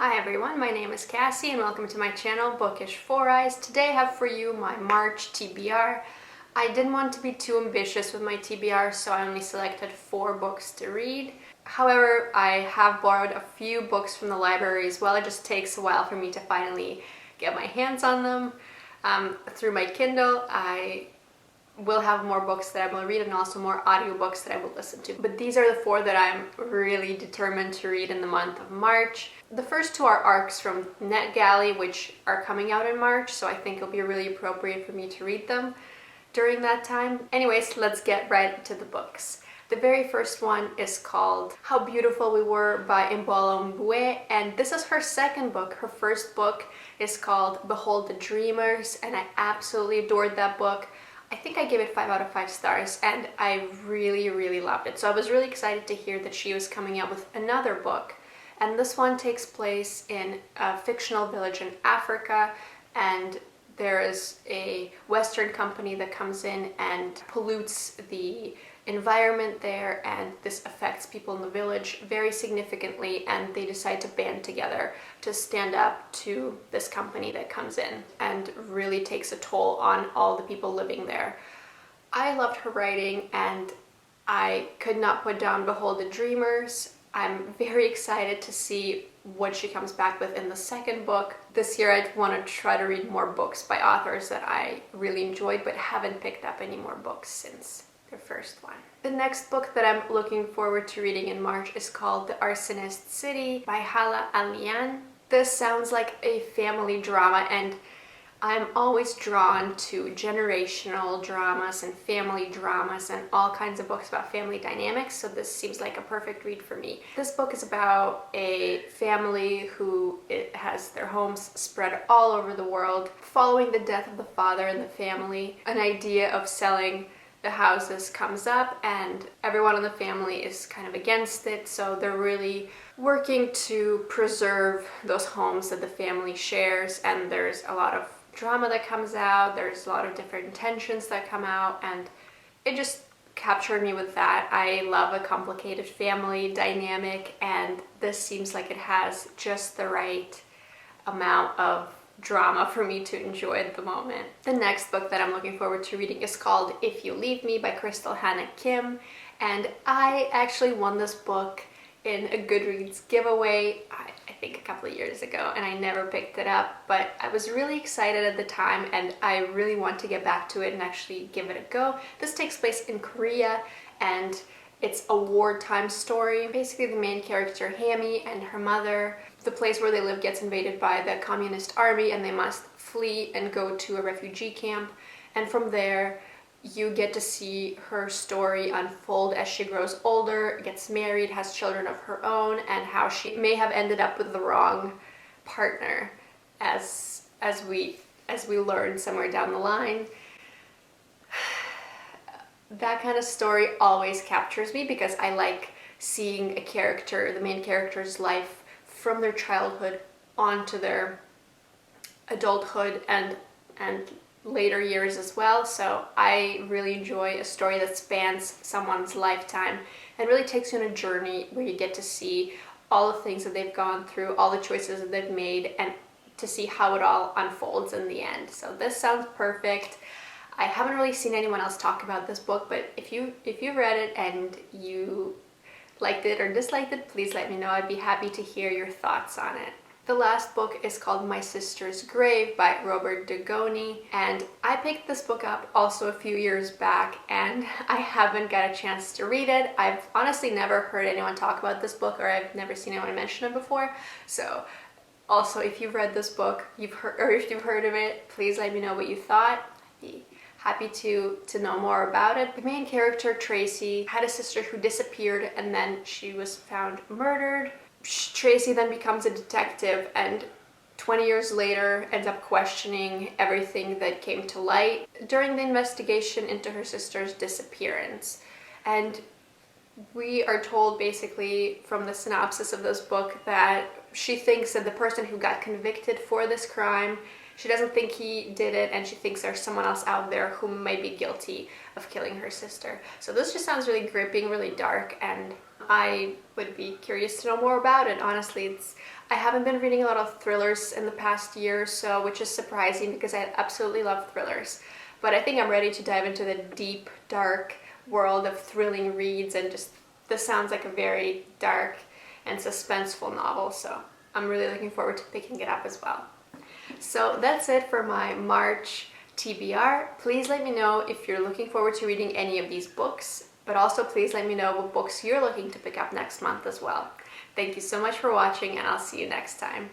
Hi everyone, my name is Cassie and welcome to my channel Bookish 4 Eyes. Today I have for you my March TBR. I didn't want to be too ambitious with my TBR, so I only selected 4 books to read. However, I have borrowed a few books from the library as well. It just takes a while for me to finally get my hands on them. Through my Kindle, I will have more books that I will read and also more audiobooks that I will listen to. But these are the 4 that I'm really determined to read in the month of March. The first 2 are arcs from NetGalley, which are coming out in March, so I think it'll be really appropriate for me to read them during that time. Anyways, let's get right to the books. The very first one is called How Beautiful We Were by Mbolo Mbue, and this is her second book. Her first book is called Behold the Dreamers, and I absolutely adored that book. I think I gave it 5 out of 5 stars and I really loved it. So I was really excited to hear that she was coming out with another book. And this one takes place in a fictional village in Africa, and there is a Western company that comes in and pollutes the environment there, and this affects people in the village very significantly, and they decide to band together to stand up to this company that comes in and really takes a toll on all the people living there. I loved her writing and I could not put down Behold the Dreamers. I'm very excited to see what she comes back with in the second book. This year I want to try to read more books by authors that I really enjoyed but haven't picked up any more books since the first one. The next book that I'm looking forward to reading in March is called The Arsonist City by Hala Alian. This sounds like a family drama, and I'm always drawn to generational dramas and family dramas and all kinds of books about family dynamics, so this seems like a perfect read for me. This book is about a family who has their homes spread all over the world. Following the death of the father in the family, an idea of selling the houses comes up and everyone in the family is kind of against it, so they're really working to preserve those homes that the family shares, and there's a lot of drama that comes out, there's a lot of different tensions that come out, and it just captured me with that. I love a complicated family dynamic, and this seems like it has just the right amount of drama for me to enjoy at the moment. The next book that I'm looking forward to reading is called If You Leave Me by Crystal Hannah Kim, and I actually won this book in a Goodreads giveaway, I think a couple of years ago, and I never picked it up, but I was really excited at the time and I really want to get back to it and actually give it a go. This takes place in Korea and it's a wartime story. Basically the main character, Hammy, and her mother, the place where they live gets invaded by the communist army and they must flee and go to a refugee camp, and from there you get to see her story unfold as she grows older, gets married, has children of her own, and how she may have ended up with the wrong partner as we learn somewhere down the line. That kind of story always captures me because I like seeing a character, the main character's life from their childhood onto their adulthood and later years as well. So I really enjoy a story that spans someone's lifetime and really takes you on a journey where you get to see all the things that they've gone through, all the choices that they've made, and to see how it all unfolds in the end. So this sounds perfect. I haven't really seen anyone else talk about this book, but if you've read it and you liked it or disliked it, please let me know. I'd be happy to hear your thoughts on it. The last book is called My Sister's Grave by Robert Dugoni, and I picked this book up also a few years back and I haven't got a chance to read it. I've honestly never heard anyone talk about this book, or I've never seen anyone mention it before. So also, if you've read this book, if you've heard of it, please let me know what you thought. I'd be happy to know more about it. The main character, Tracy, had a sister who disappeared and then she was found murdered. Tracy then becomes a detective and 20 years later ends up questioning everything that came to light during the investigation into her sister's disappearance. And we are told basically from the synopsis of this book that she thinks that the person who got convicted for this crime, she doesn't think he did it, and she thinks there's someone else out there who might be guilty of killing her sister. So this just sounds really gripping, really dark, and I would be curious to know more about it. Honestly, I haven't been reading a lot of thrillers in the past year or so, which is surprising because I absolutely love thrillers. But I think I'm ready to dive into the deep, dark world of thrilling reads, and just this sounds like a very dark and suspenseful novel, so I'm really looking forward to picking it up as well. So that's it for my March TBR. Please let me know if you're looking forward to reading any of these books, but also please let me know what books you're looking to pick up next month as well. Thank you so much for watching, and I'll see you next time.